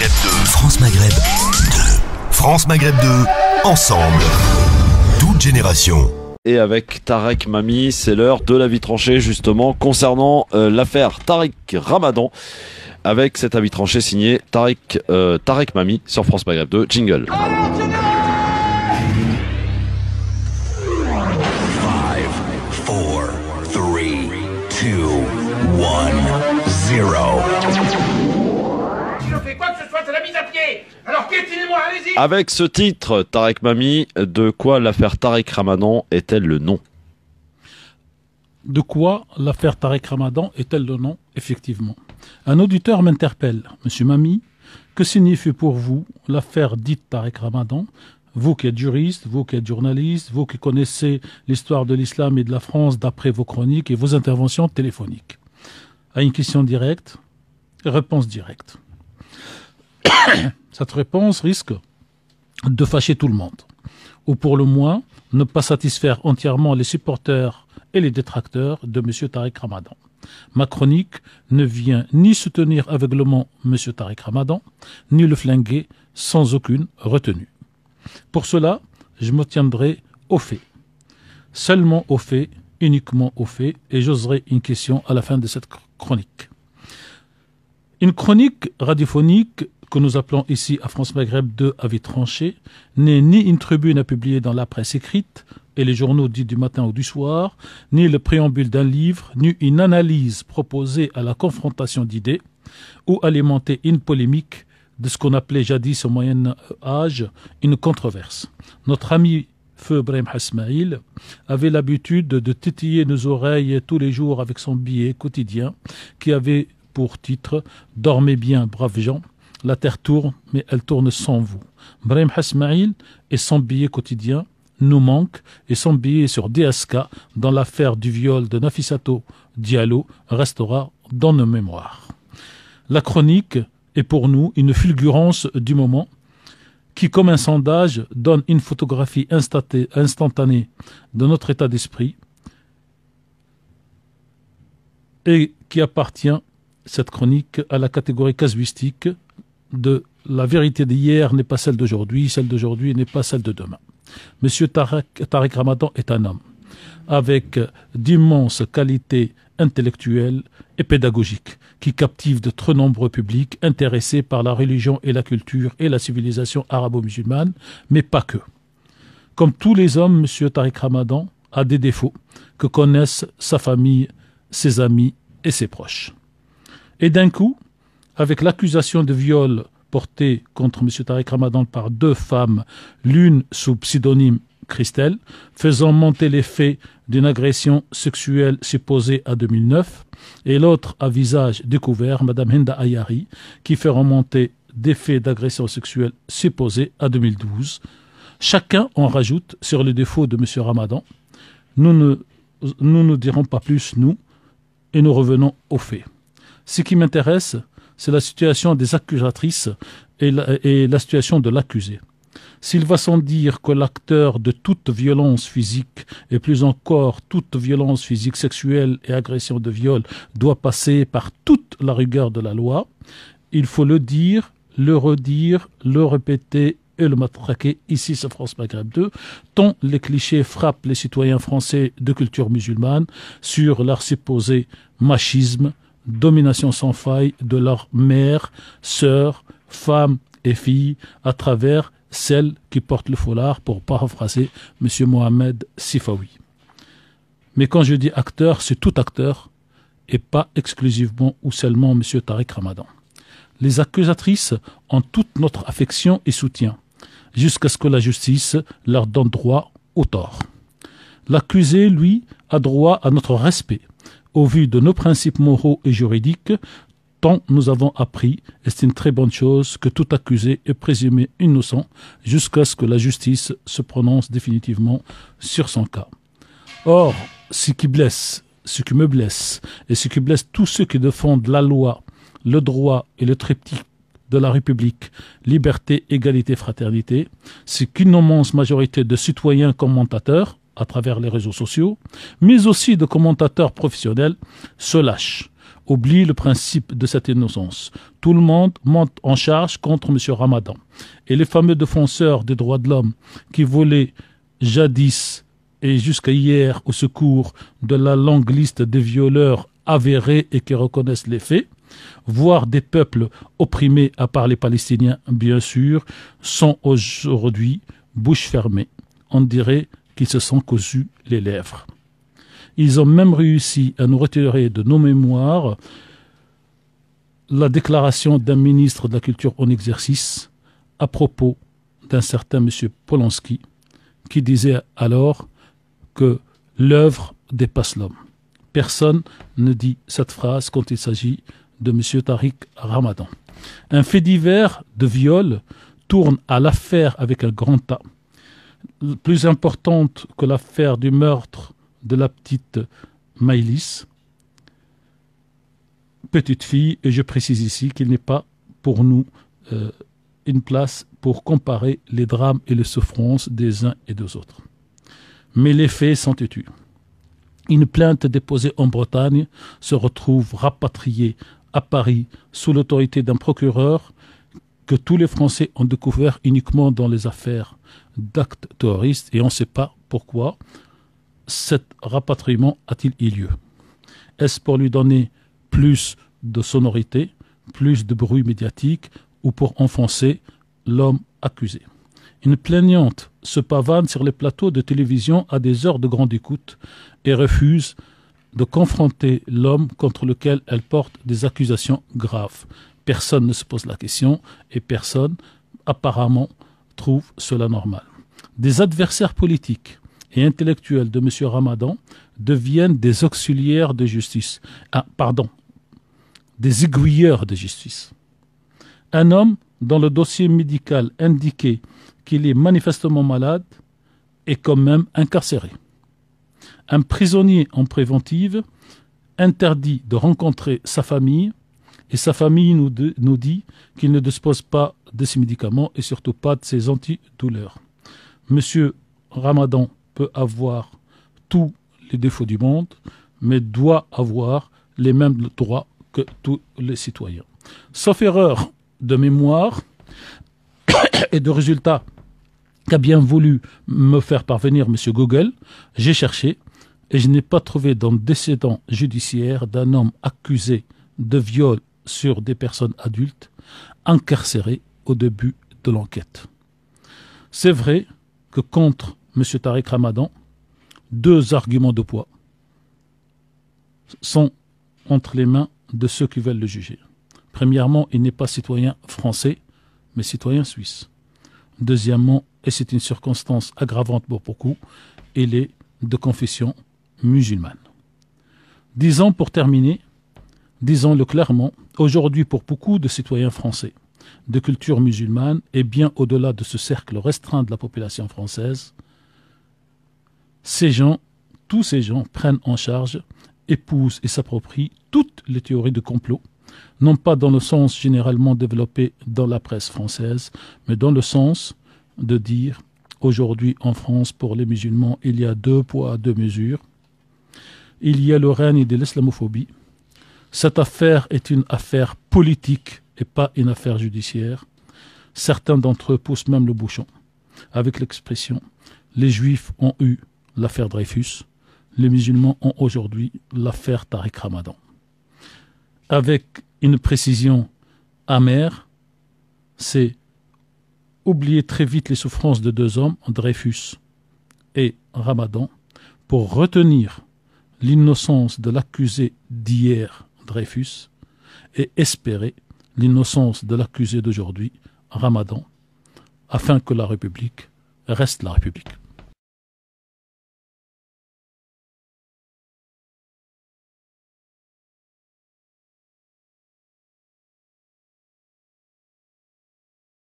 Maghreb 2. France Maghreb 2. France Maghreb 2, ensemble. Toute génération. Et avec Tarek Mami, c'est l'heure de la vie tranchée justement concernant l'affaire Tariq Ramadan. Avec cet avis tranché signé Tarek Mami sur France Maghreb 2. Jingle. 5, 4, 3, 2, 1, 0. Si je fais quoi que ce soit, c'est la mise à pied. Alors piétinez-moi, allez-y. Avec ce titre, Tarek Mami, de quoi l'affaire Tariq Ramadan est-elle le nom ? De quoi l'affaire Tariq Ramadan est-elle le nom ? Effectivement. Un auditeur m'interpelle. Monsieur Mami, que signifie pour vous l'affaire dite Tariq Ramadan ? Vous qui êtes juriste, vous qui êtes journaliste, vous qui connaissez l'histoire de l'islam et de la France d'après vos chroniques et vos interventions téléphoniques. À une question directe, réponse directe. Cette réponse risque de fâcher tout le monde, ou pour le moins ne pas satisfaire entièrement les supporters et les détracteurs de M. Tariq Ramadan. Ma chronique ne vient ni soutenir aveuglement M. Tariq Ramadan, ni le flinguer sans aucune retenue. Pour cela, je me tiendrai aux faits. Seulement aux faits, uniquement aux faits, et j'oserai une question à la fin de cette chronique. Une chronique radiophonique que nous appelons ici à France Maghreb 2 avis tranché n'est ni une tribune à publier dans la presse écrite et les journaux dits du matin ou du soir, ni le préambule d'un livre, ni une analyse proposée à la confrontation d'idées ou alimenter une polémique de ce qu'on appelait jadis au Moyen Âge une controverse. Notre ami Feu Brahim Hasmaïl avait l'habitude de titiller nos oreilles tous les jours avec son billet quotidien qui avait pour titre « Dormez bien, braves gens, la terre tourne, mais elle tourne sans vous ». Brahim Hasmaïl et son billet quotidien nous manque et son billet sur DSK dans l'affaire du viol de Nafissatou Diallo restera dans nos mémoires. La chronique est pour nous une fulgurance du moment qui, comme un sondage, donne une photographie instantanée de notre état d'esprit et qui appartient, cette chronique, à la catégorie casuistique de la vérité d'hier n'est pas celle d'aujourd'hui n'est pas celle de demain. Monsieur Tariq Ramadan est un homme avec d'immenses qualités intellectuelles et pédagogiques qui captivent de très nombreux publics intéressés par la religion et la culture et la civilisation arabo-musulmane, mais pas que. Comme tous les hommes, monsieur Tariq Ramadan a des défauts que connaissent sa famille, ses amis et ses proches. Et d'un coup, avec l'accusation de viol portée contre M. Tariq Ramadan par 2 femmes, l'une sous pseudonyme Christelle, faisant monter les faits d'une agression sexuelle supposée à 2009, et l'autre à visage découvert, Mme Hinda Ayari, qui fait remonter des faits d'agression sexuelle supposés à 2012. Chacun en rajoute sur les défauts de M. Ramadan. Nous ne dirons pas plus, nous, et nous revenons aux faits. Ce qui m'intéresse, c'est la situation des accusatrices et la situation de l'accusé. S'il va sans dire que l'acteur de toute violence physique, et plus encore toute violence physique sexuelle et agression de viol, doit passer par toute la rigueur de la loi, il faut le dire, le redire, le répéter et le matraquer ici sur France Maghreb 2, tant les clichés frappent les citoyens français de culture musulmane sur leur supposé machisme, domination sans faille de leurs mères, sœurs, femmes et filles à travers celles qui portent le foulard, pour paraphraser M. Mohamed Sifawi. Mais quand je dis acteur, c'est tout acteur et pas exclusivement ou seulement M. Tariq Ramadan. Les accusatrices ont toute notre affection et soutien, jusqu'à ce que la justice leur donne droit au tort. L'accusé, lui, a droit à notre respect, au vu de nos principes moraux et juridiques, tant nous avons appris, et c'est une très bonne chose, que tout accusé est présumé innocent jusqu'à ce que la justice se prononce définitivement sur son cas. Or, ce qui me blesse, et ce qui blesse tous ceux qui défendent la loi, le droit et le triptyque de la République, liberté, égalité, fraternité, c'est qu'une immense majorité de citoyens commentateurs, à travers les réseaux sociaux, mais aussi de commentateurs professionnels, se lâchent, oublie le principe de cette innocence. Tout le monde monte en charge contre M. Ramadan. Et les fameux défenseurs des droits de l'homme qui volaient jadis et jusqu'à hier au secours de la longue liste des violeurs avérés et qui reconnaissent les faits, voire des peuples opprimés à part les Palestiniens, bien sûr, sont aujourd'hui bouche fermée. On dirait qu'ils se sont cousus les lèvres. Ils ont même réussi à nous retirer de nos mémoires la déclaration d'un ministre de la Culture en exercice à propos d'un certain M. Polanski qui disait alors que l'œuvre dépasse l'homme. Personne ne dit cette phrase quand il s'agit de M. Tariq Ramadan. Un fait divers de viol tourne à l'affaire avec un grand A. Plus importante que l'affaire du meurtre de la petite Maïlis, petite fille, et je précise ici qu'il n'est pas pour nous une place pour comparer les drames et les souffrances des uns et des autres. Mais les faits sont têtus. Une plainte déposée en Bretagne se retrouve rapatriée à Paris sous l'autorité d'un procureur que tous les Français ont découvert uniquement dans les affaires d'actes terroristes et on ne sait pas pourquoi cet rapatriement a-t-il eu lieu. Est-ce pour lui donner plus de sonorité, plus de bruit médiatique ou pour enfoncer l'homme accusé? Une plaignante se pavane sur les plateaux de télévision à des heures de grande écoute et refuse de confronter l'homme contre lequel elle porte des accusations graves. Personne ne se pose la question et personne, apparemment, trouve cela normal. Des adversaires politiques et intellectuels de M. Ramadan deviennent des auxiliaires de justice. Des aiguilleurs de justice. Un homme dont le dossier médical indiquait qu'il est manifestement malade est quand même incarcéré. Un prisonnier en préventive interdit de rencontrer sa famille et sa famille nous dit qu'il ne dispose pas de ces médicaments et surtout pas de ces antidouleurs. Monsieur Ramadan peut avoir tous les défauts du monde, mais doit avoir les mêmes droits que tous les citoyens. Sauf erreur de mémoire et de résultat qu'a bien voulu me faire parvenir M. Google, j'ai cherché et je n'ai pas trouvé d'antécédent judiciaire d'un homme accusé de viol sur des personnes adultes incarcérées au début de l'enquête. C'est vrai que contre M. Tariq Ramadan, deux arguments de poids sont entre les mains de ceux qui veulent le juger. Premièrement, il n'est pas citoyen français, mais citoyen suisse. Deuxièmement, et c'est une circonstance aggravante pour beaucoup, il est de confession musulmane. Disons pour terminer, disons-le clairement, aujourd'hui pour beaucoup de citoyens français de culture musulmane et bien au-delà de ce cercle restreint de la population française, tous ces gens prennent en charge, épousent et s'approprient toutes les théories de complot, non pas dans le sens généralement développé dans la presse française, mais dans le sens de dire aujourd'hui en France pour les musulmans il y a 2 poids 2 mesures, il y a le règne de l'islamophobie. Cette affaire est une affaire politique et pas une affaire judiciaire. Certains d'entre eux poussent même le bouchon avec l'expression « les juifs ont eu l'affaire Dreyfus, les musulmans ont aujourd'hui l'affaire Tariq Ramadan ». Avec une précision amère, c'est oublier très vite les souffrances de 2 hommes, Dreyfus et Ramadan, pour retenir l'innocence de l'accusé d'hier, Dreyfus, et espérer l'innocence de l'accusé d'aujourd'hui, Ramadan, afin que la République reste la République.